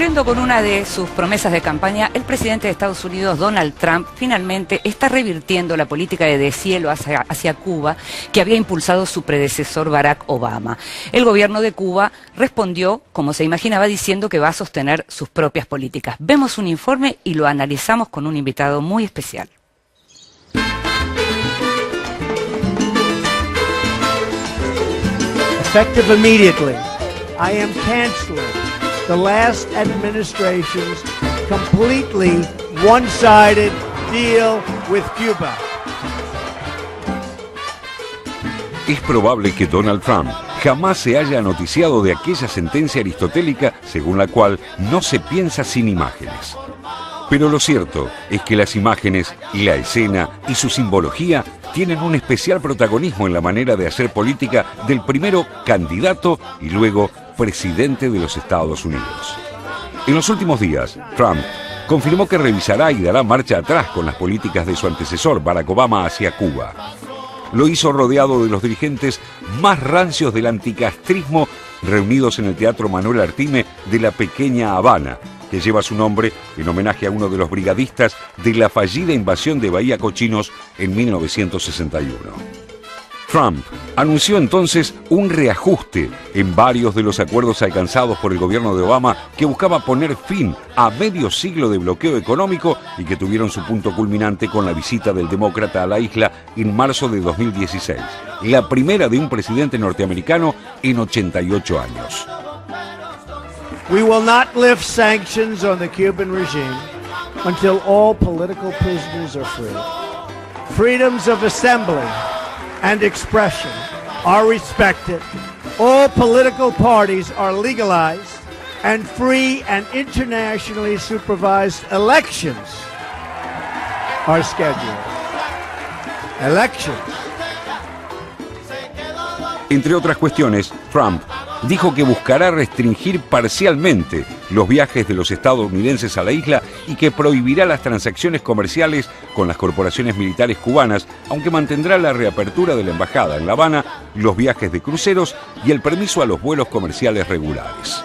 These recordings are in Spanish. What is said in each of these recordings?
Cumpliendo con una de sus promesas de campaña, el presidente de Estados Unidos, Donald Trump, finalmente está revirtiendo la política de deshielo hacia Cuba que había impulsado su predecesor Barack Obama. El gobierno de Cuba respondió, como se imaginaba, diciendo que va a sostener sus propias políticas. Vemos un informe y lo analizamos con un invitado muy especial. Effective immediately, I am canceling the last administration's completely one-sided deal with Cuba. Es probable que Donald Trump jamás se haya noticiado de aquella sentencia aristotélica según la cual no se piensa sin imágenes. Pero lo cierto es que las imágenes y la escena y su simbología tienen un especial protagonismo en la manera de hacer política del primero candidato y luego presidente de los Estados Unidos. En los últimos días, Trump confirmó que revisará y dará marcha atrás con las políticas de su antecesor, Barack Obama, hacia Cuba. Lo hizo rodeado de los dirigentes más rancios del anticastrismo reunidos en el Teatro Manuel Artime de la pequeña Habana, que lleva su nombre en homenaje a uno de los brigadistas de la fallida invasión de Bahía Cochinos en 1961. Trump anunció entonces un reajuste en varios de los acuerdos alcanzados por el gobierno de Obama que buscaba poner fin a medio siglo de bloqueo económico y que tuvieron su punto culminante con la visita del demócrata a la isla en marzo de 2016, la primera de un presidente norteamericano en 88 años. We will not lift sanctions on the Cuban regime until all political prisoners are free. Freedoms of assembly and expression are respected. All political parties are legalized, and free and internationally supervised elections are scheduled. Elections. Entre otras cuestiones, Trump dijo que buscará restringir parcialmente los viajes de los estadounidenses a la isla y que prohibirá las transacciones comerciales con las corporaciones militares cubanas, aunque mantendrá la reapertura de la embajada en La Habana, los viajes de cruceros y el permiso a los vuelos comerciales regulares.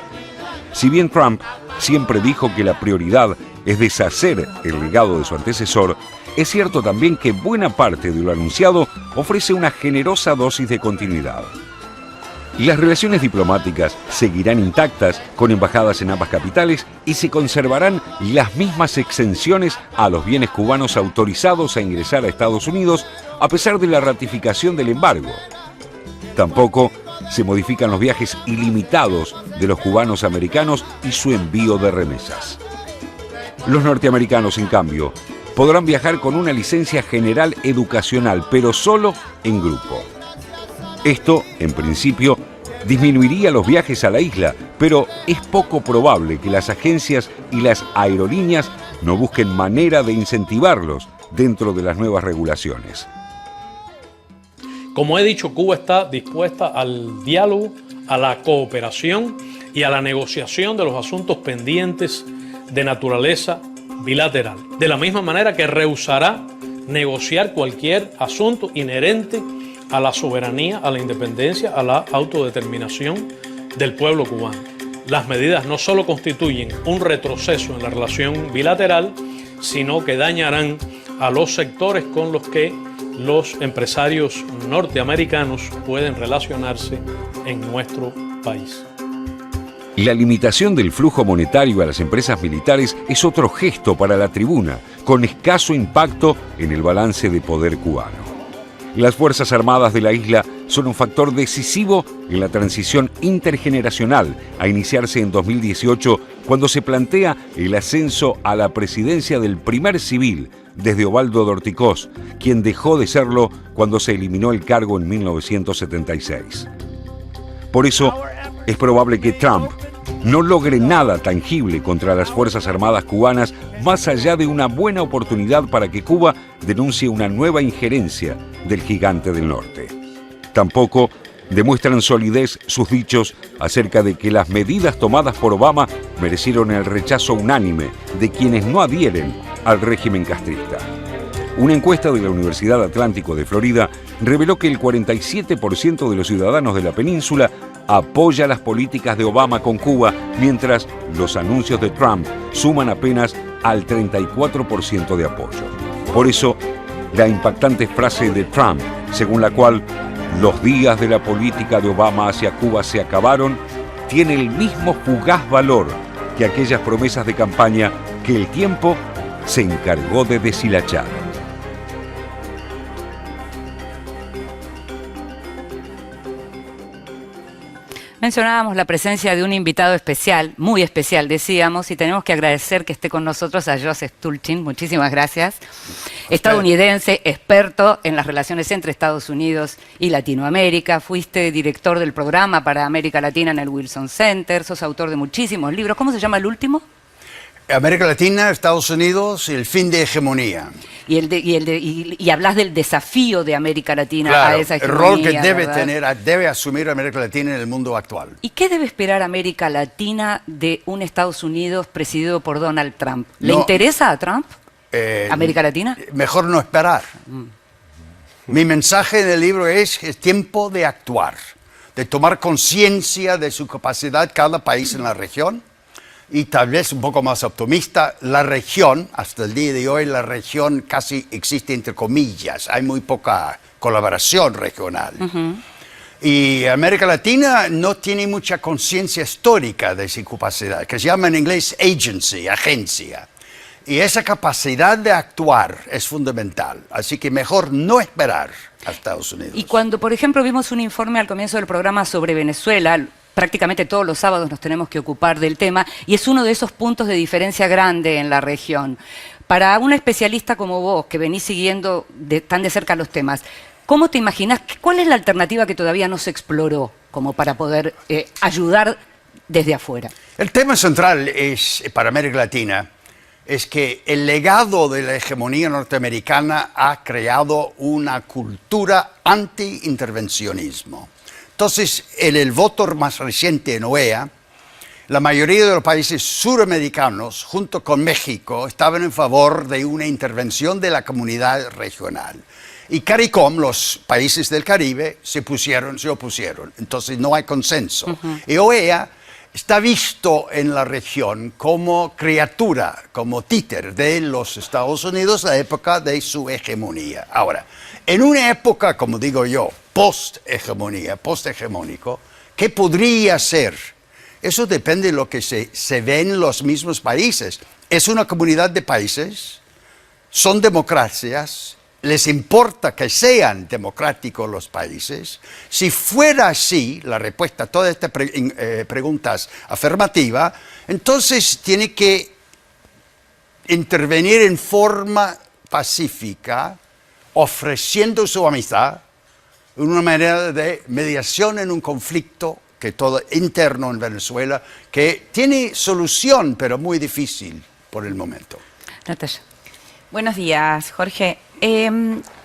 Si bien Trump siempre dijo que la prioridad es deshacer el legado de su antecesor, es cierto también que buena parte de lo anunciado ofrece una generosa dosis de continuidad. Las relaciones diplomáticas seguirán intactas con embajadas en ambas capitales y se conservarán las mismas exenciones a los bienes cubanos autorizados a ingresar a Estados Unidos a pesar de la ratificación del embargo. Tampoco se modifican los viajes ilimitados de los cubanos americanos y su envío de remesas. Los norteamericanos, en cambio, podrán viajar con una licencia general educacional, pero solo en grupo. Esto, en principio, disminuiría los viajes a la isla, pero es poco probable que las agencias y las aerolíneas no busquen manera de incentivarlos dentro de las nuevas regulaciones. Como he dicho, Cuba está dispuesta al diálogo, a la cooperación y a la negociación de los asuntos pendientes de naturaleza bilateral. De la misma manera que rehusará negociar cualquier asunto inherente a la soberanía, a la independencia, a la autodeterminación del pueblo cubano. Las medidas no solo constituyen un retroceso en la relación bilateral, sino que dañarán a los sectores con los que los empresarios norteamericanos pueden relacionarse en nuestro país. La limitación del flujo monetario a las empresas militares es otro gesto para la tribuna, con escaso impacto en el balance de poder cubano. Las Fuerzas Armadas de la isla son un factor decisivo en la transición intergeneracional a iniciarse en 2018, cuando se plantea el ascenso a la presidencia del primer civil desde Ubaldo Dorticós, quien dejó de serlo cuando se eliminó el cargo en 1976. Por eso, es probable que Trump no logre nada tangible contra las Fuerzas Armadas cubanas más allá de una buena oportunidad para que Cuba denuncie una nueva injerencia del gigante del norte. Tampoco demuestran solidez sus dichos acerca de que las medidas tomadas por Obama merecieron el rechazo unánime de quienes no adhieren al régimen castrista. Una encuesta de la Universidad Atlántico de Florida reveló que el 47% de los ciudadanos de la península apoya las políticas de Obama con Cuba, mientras los anuncios de Trump suman apenas al 34% de apoyo. Por eso, la impactante frase de Trump, según la cual los días de la política de Obama hacia Cuba se acabaron, tiene el mismo fugaz valor que aquellas promesas de campaña que el tiempo se encargó de deshilachar. Mencionábamos la presencia de un invitado especial, muy especial, decíamos, y tenemos que agradecer que esté con nosotros a Joseph Stulchin. Muchísimas gracias. Estadounidense, experto en las relaciones entre Estados Unidos y Latinoamérica. Fuiste director del programa para América Latina en el Wilson Center. Sos autor de muchísimos libros. ¿Cómo se llama el último? América Latina, Estados Unidos y el fin de hegemonía. Y hablas del desafío de América Latina claro, a esa hegemonía. El rol que debe asumir América Latina en el mundo actual. ¿Y qué debe esperar América Latina de un Estados Unidos presidido por Donald Trump? ¿Le interesa a Trump América Latina? Mejor no esperar. Mi mensaje en el libro es tiempo de actuar, de tomar conciencia de su capacidad cada país en la región. Y tal vez un poco más optimista, la región, hasta el día de hoy, la región casi existe entre comillas. Hay muy poca colaboración regional. Y América Latina no tiene mucha conciencia histórica de su capacidad, que se llama en inglés agency, agencia. Y esa capacidad de actuar es fundamental. Así que mejor no esperar a Estados Unidos. Y cuando, por ejemplo, vimos un informe al comienzo del programa sobre Venezuela, prácticamente todos los sábados nos tenemos que ocupar del tema, y es uno de esos puntos de diferencia grande en la región. Para un especialista como vos, que venís siguiendo tan de cerca los temas, ¿cómo te imaginás? ¿Cuál es la alternativa que todavía no se exploró como para poder ayudar desde afuera? El tema central para América Latina es que el legado de la hegemonía norteamericana ha creado una cultura anti-intervencionismo. Entonces, en el voto más reciente en OEA, la mayoría de los países suramericanos, junto con México, estaban en favor de una intervención de la comunidad regional. Y CARICOM, los países del Caribe, se opusieron. Entonces, no hay consenso. Y OEA está visto en la región como criatura, como títere de los Estados Unidos, la época de su hegemonía. Ahora, en una época, como digo yo, post-hegemonía, post-hegemónico, ¿qué podría ser? Eso depende de lo que se ve en los mismos países. Es una comunidad de países, son democracias, les importa que sean democráticos los países. Si fuera así, la respuesta a todas estas preguntas afirmativa, entonces tiene que intervenir en forma pacífica, ofreciendo su amistad, una manera de mediación en un conflicto interno en Venezuela, que tiene solución, pero muy difícil por el momento. Natalia. Buenos días, Jorge.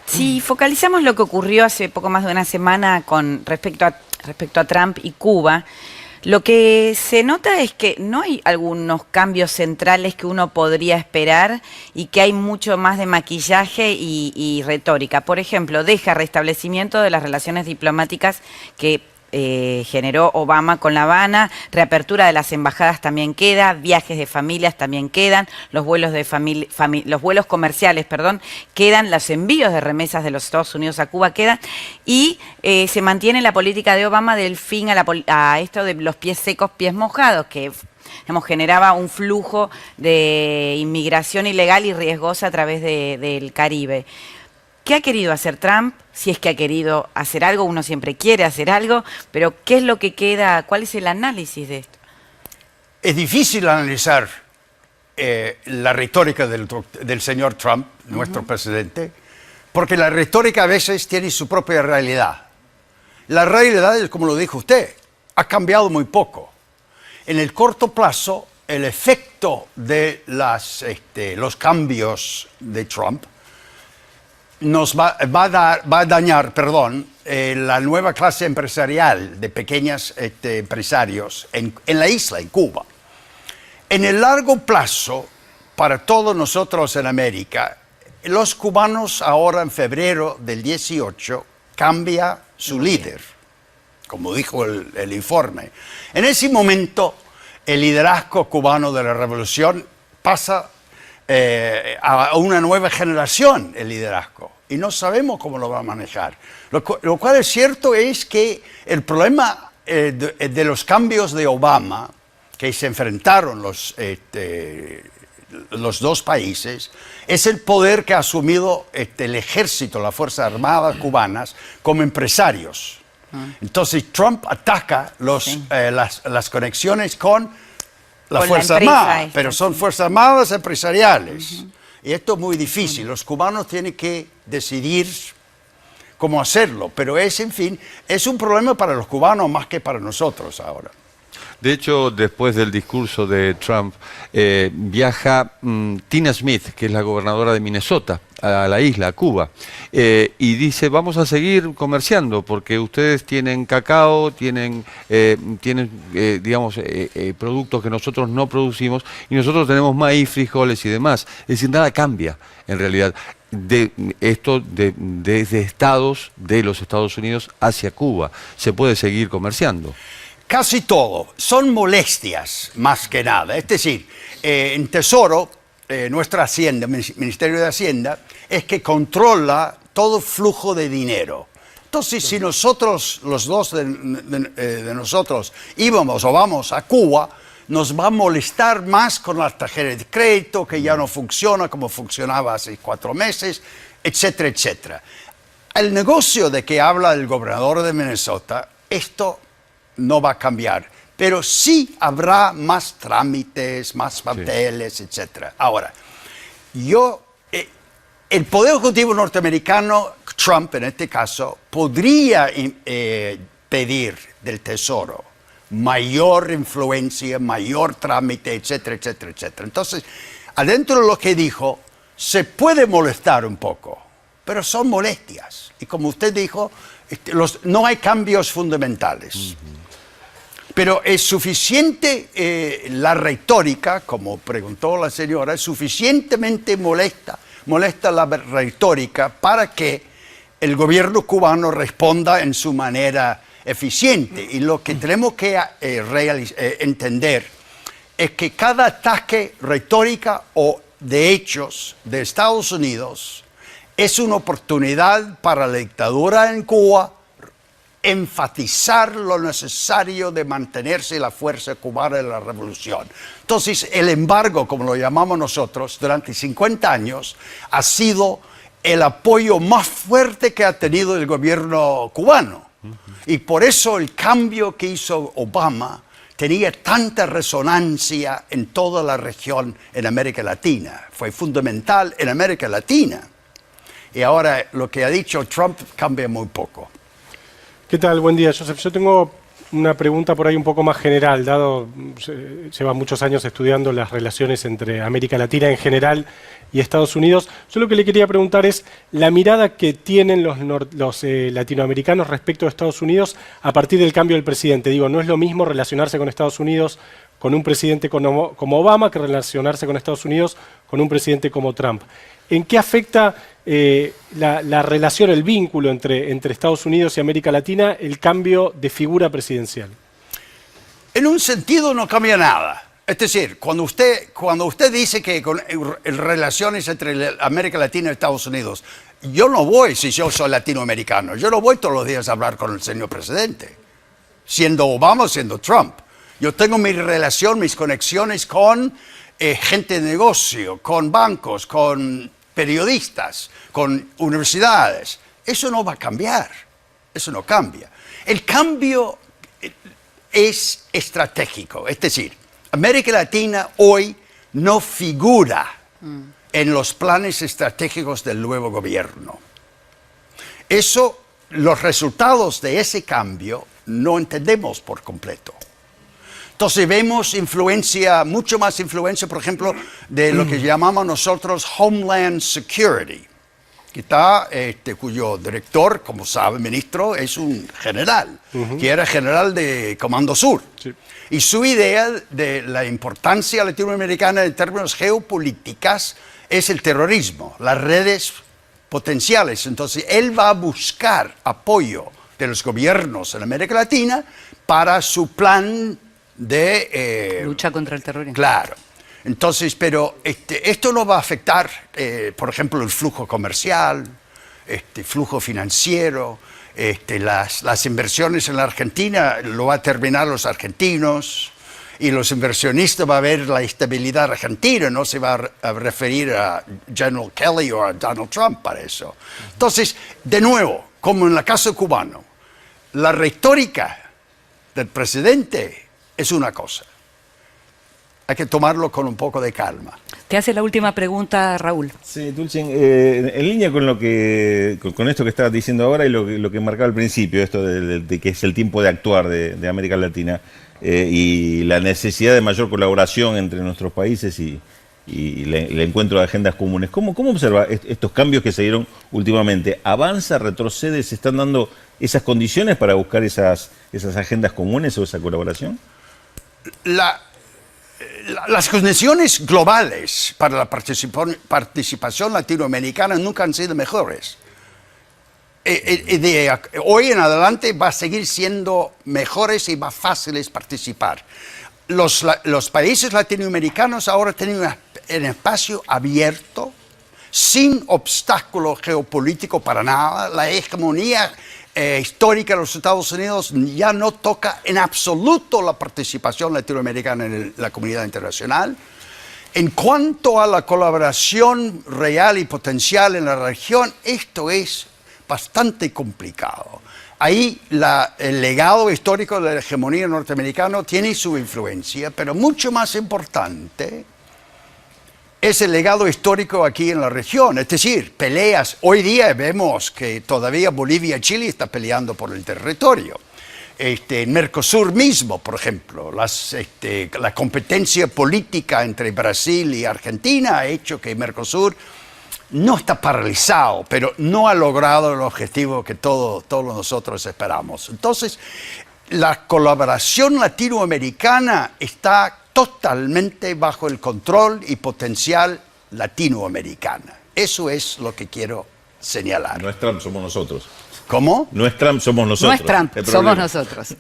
Si focalizamos lo que ocurrió hace poco más de una semana con respecto a Trump y Cuba, lo que se nota es que no hay algunos cambios centrales que uno podría esperar y que hay mucho más de maquillaje y retórica. Por ejemplo, deja restablecimiento de las relaciones diplomáticas que generó Obama con La Habana, reapertura de las embajadas también queda, viajes de familias también quedan, los vuelos comerciales, quedan, los envíos de remesas de los Estados Unidos a Cuba quedan, y se mantiene la política de Obama del fin a esto de los pies secos, pies mojados, que generaba un flujo de inmigración ilegal y riesgosa a través del Caribe. ¿Qué ha querido hacer Trump? Si es que ha querido hacer algo, uno siempre quiere hacer algo, pero ¿qué es lo que queda? ¿Cuál es el análisis de esto? Es difícil analizar la retórica del señor Trump, nuestro presidente, porque la retórica a veces tiene su propia realidad. La realidad es, como lo dijo usted, ha cambiado muy poco. En el corto plazo, el efecto de los cambios de Trump nos va a dañar la nueva clase empresarial de pequeños empresarios en la isla, en Cuba. En el largo plazo, para todos nosotros en América, los cubanos ahora en febrero del 18 cambia su líder. como dijo el informe. En ese momento, el liderazgo cubano de la revolución pasa a una nueva generación, el liderazgo, y no sabemos cómo lo va a manejar. Lo cual es cierto es que el problema de los cambios de Obama, que se enfrentaron los dos países, es el poder que ha asumido el ejército, las Fuerzas Armadas cubanas, como empresarios. Entonces Trump ataca las conexiones con las Fuerzas Armadas, pero son Fuerzas Armadas empresariales. Y esto es muy difícil. Los cubanos tienen que decidir cómo hacerlo, pero en fin, es un problema para los cubanos más que para nosotros ahora. De hecho, después del discurso de Trump, viaja Tina Smith, que es la gobernadora de Minnesota, a la isla, a Cuba, y dice, vamos a seguir comerciando porque ustedes tienen cacao, tienen productos que nosotros no producimos y nosotros tenemos maíz, frijoles y demás. Es decir, nada cambia en realidad. Desde estados de los Estados Unidos hacia Cuba. Se puede seguir comerciando. Casi todo. Son molestias, más que nada. Es decir, en Tesoro, nuestra Hacienda, Ministerio de Hacienda, es que controla todo flujo de dinero. Entonces, si nosotros, los dos de nosotros, íbamos o vamos a Cuba, nos va a molestar más con la tarjeta de crédito, que ya no funciona como funcionaba hace 4 meses, etcétera, etcétera. El negocio de que habla el gobernador de Minnesota, esto no va a cambiar, pero sí habrá más trámites, más papeles, etcétera. Ahora, el Poder Ejecutivo norteamericano, Trump en este caso, podría pedir del Tesoro mayor influencia, mayor trámite, etcétera, etcétera, etcétera. Entonces, adentro de lo que dijo, se puede molestar un poco, pero son molestias. Y como usted dijo, no hay cambios fundamentales. Pero es suficiente la retórica, como preguntó la señora, es suficientemente molesta la retórica para que el gobierno cubano responda en su manera eficiente. Y lo que tenemos que entender es que cada ataque retórica o de hechos de Estados Unidos es una oportunidad para la dictadura en Cuba enfatizar lo necesario de mantenerse la fuerza cubana de la revolución. Entonces, el embargo, como lo llamamos nosotros, durante 50 años, ha sido el apoyo más fuerte que ha tenido el gobierno cubano. Y por eso el cambio que hizo Obama tenía tanta resonancia en toda la región en América Latina. Fue fundamental en América Latina. Y ahora lo que ha dicho Trump cambia muy poco. ¿Qué tal? Buen día, Joseph. Yo tengo una pregunta por ahí un poco más general, dado lleva muchos años estudiando las relaciones entre América Latina en general y Estados Unidos. Yo lo que le quería preguntar es la mirada que tienen los latinoamericanos respecto a Estados Unidos a partir del cambio del presidente. Digo, no es lo mismo relacionarse con Estados Unidos con un presidente como Obama que relacionarse con Estados Unidos con un presidente como Trump. ¿En qué afecta la relación, el vínculo entre Estados Unidos y América Latina, el cambio de figura presidencial? En un sentido no cambia nada. Es decir, cuando usted dice que con relaciones entre América Latina y Estados Unidos, yo no voy, si yo soy latinoamericano, yo no voy todos los días a hablar con el señor presidente, siendo Obama o siendo Trump. Yo tengo mi relación, mis conexiones con gente de negocio, con bancos, con periodistas, con universidades. Eso no va a cambiar. Eso no cambia. El cambio es estratégico. Es decir, América Latina hoy no figura en los planes estratégicos del nuevo gobierno. Los resultados de ese cambio no entendemos por completo. Entonces vemos mucho más influencia, por ejemplo, de lo que llamamos nosotros Homeland Security, cuyo director, como sabe, ministro, es un general, que era general de Comando Sur. Sí. Y su idea de la importancia latinoamericana en términos geopolíticas es el terrorismo, las redes potenciales. Entonces él va a buscar apoyo de los gobiernos en América Latina para su plan de... lucha contra el terrorismo. Claro. Entonces, pero esto no va a afectar, por ejemplo, el flujo comercial, flujo financiero, las inversiones en la Argentina lo va a terminar los argentinos y los inversionistas va a ver la estabilidad argentina, no se va a referir a General Kelly o a Donald Trump para eso. Entonces, de nuevo, como en el caso cubano, la retórica del presidente es una cosa. Hay que tomarlo con un poco de calma. Te hace la última pregunta, Raúl. Sí, Dulcin, en línea con con esto que estabas diciendo ahora y lo que marcaba al principio, esto de que es el tiempo de actuar de América Latina y la necesidad de mayor colaboración entre nuestros países y el encuentro de agendas comunes. ¿Cómo observa estos cambios que se dieron últimamente? ¿Avanza, retrocede, se están dando esas condiciones para buscar esas agendas comunes o esa colaboración? Las condiciones globales para la participación latinoamericana nunca han sido mejores. De hoy en adelante va a seguir siendo mejores y más fáciles participar. Los países latinoamericanos ahora tienen un espacio abierto, sin obstáculo geopolítico para nada. La hegemonía histórica de los Estados Unidos ya no toca en absoluto la participación latinoamericana en la comunidad internacional. En cuanto a la colaboración real y potencial en la región, esto es bastante complicado. Ahí el legado histórico de la hegemonía norteamericana tiene su influencia, pero mucho más importante es el legado histórico aquí en la región, es decir, peleas. Hoy día vemos que todavía Bolivia y Chile están peleando por el territorio. En Mercosur mismo, por ejemplo, la competencia política entre Brasil y Argentina ha hecho que Mercosur no está paralizado, pero no ha logrado el objetivo que todos nosotros esperamos. Entonces, la colaboración latinoamericana está totalmente bajo el control y potencial latinoamericana. Eso es lo que quiero señalar. No es Trump, somos nosotros. ¿Cómo? No es Trump, somos nosotros. No es Trump, somos nosotros.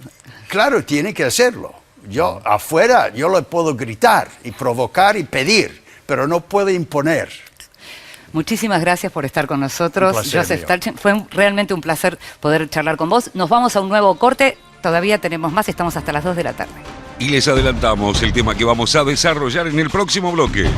Claro, tiene que hacerlo. Yo afuera, yo le puedo gritar y provocar y pedir, pero no puedo imponer. Muchísimas gracias por estar con nosotros, Joseph Starchin. Fue realmente un placer poder charlar con vos. Nos vamos a un nuevo corte. Todavía tenemos más, estamos hasta las 2 de la tarde. Y les adelantamos el tema que vamos a desarrollar en el próximo bloque.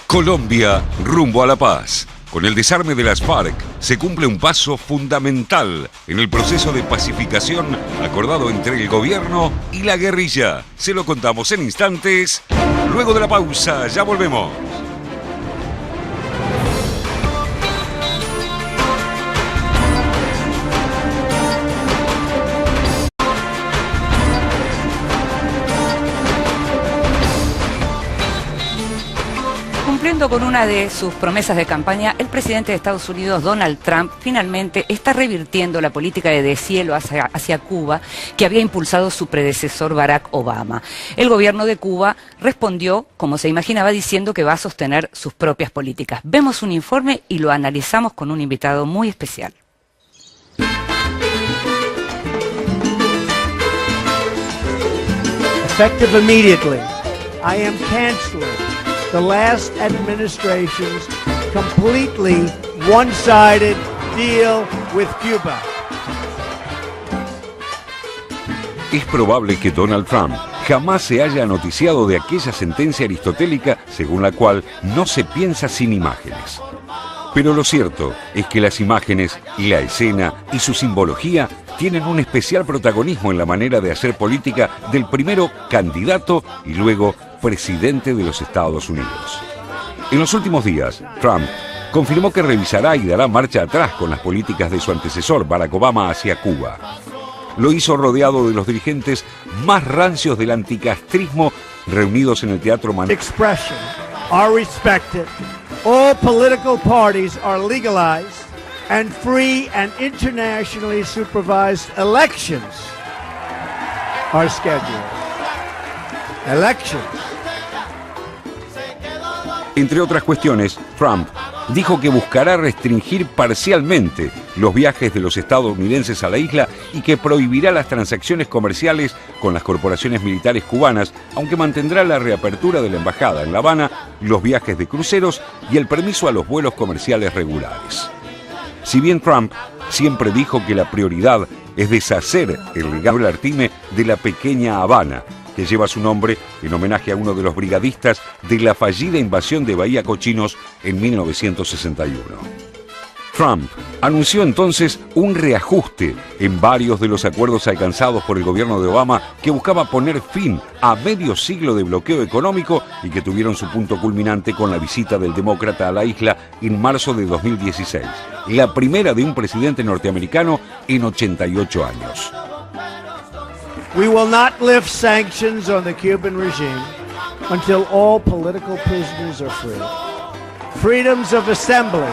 Colombia rumbo a la paz. Con el desarme de las FARC se cumple un paso fundamental en el proceso de pacificación acordado entre el gobierno y la guerrilla. Se lo contamos en instantes. Luego de la pausa, ya volvemos. Cumpliendo con una de sus promesas de campaña, el presidente de Estados Unidos, Donald Trump, finalmente está revirtiendo la política de deshielo hacia Cuba que había impulsado su predecesor Barack Obama. El gobierno de Cuba respondió, como se imaginaba, diciendo que va a sostener sus propias políticas. Vemos un informe y lo analizamos con un invitado muy especial. Effective immediately, I am canceling the last administration's completely one-sided deal with Cuba. Es probable que Donald Trump jamás se haya noticiado de aquella sentencia aristotélica según la cual no se piensa sin imágenes. Pero lo cierto es que las imágenes y la escena y su simbología tienen un especial protagonismo en la manera de hacer política del primero candidato y luego presidente de los Estados Unidos. En los últimos días, Trump confirmó que revisará y dará marcha atrás con las políticas de su antecesor, Barack Obama, hacia Cuba. Lo hizo rodeado de los dirigentes más rancios del anticastrismo reunidos en el Teatro Manhattan. Expression are respected. All political parties are legalized and free and internationally supervised elections are scheduled. Elections. Entre otras cuestiones, Trump dijo que buscará restringir parcialmente los viajes de los estadounidenses a la isla y que prohibirá las transacciones comerciales con las corporaciones militares cubanas, aunque mantendrá la reapertura de la embajada en La Habana, los viajes de cruceros y el permiso a los vuelos comerciales regulares. Si bien Trump siempre dijo que la prioridad es deshacer el legado del artime de la pequeña Habana, que lleva su nombre en homenaje a uno de los brigadistas de la fallida invasión de Bahía Cochinos en 1961. Trump anunció entonces un reajuste en varios de los acuerdos alcanzados por el gobierno de Obama que buscaba poner fin a medio siglo de bloqueo económico y que tuvieron su punto culminante con la visita del demócrata a la isla en marzo de 2016, la primera de un presidente norteamericano en 88 años. We will not lift sanctions on the Cuban regime until all political prisoners are free. Freedoms of assembly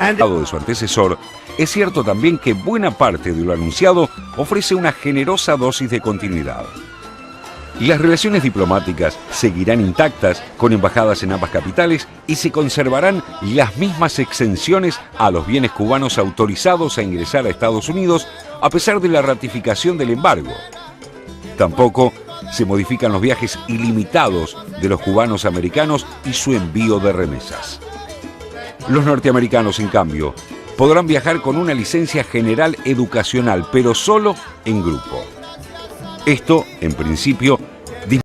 De su antecesor, es cierto también que buena parte de lo anunciado ofrece una generosa dosis de continuidad. Las relaciones diplomáticas seguirán intactas con embajadas en ambas capitales y se conservarán las mismas exenciones a los bienes cubanos autorizados a ingresar a Estados Unidos a pesar de la ratificación del embargo. Tampoco se modifican los viajes ilimitados de los cubanos americanos y su envío de remesas. Los norteamericanos, en cambio, podrán viajar con una licencia general educacional, pero solo en grupo. Esto, en principio,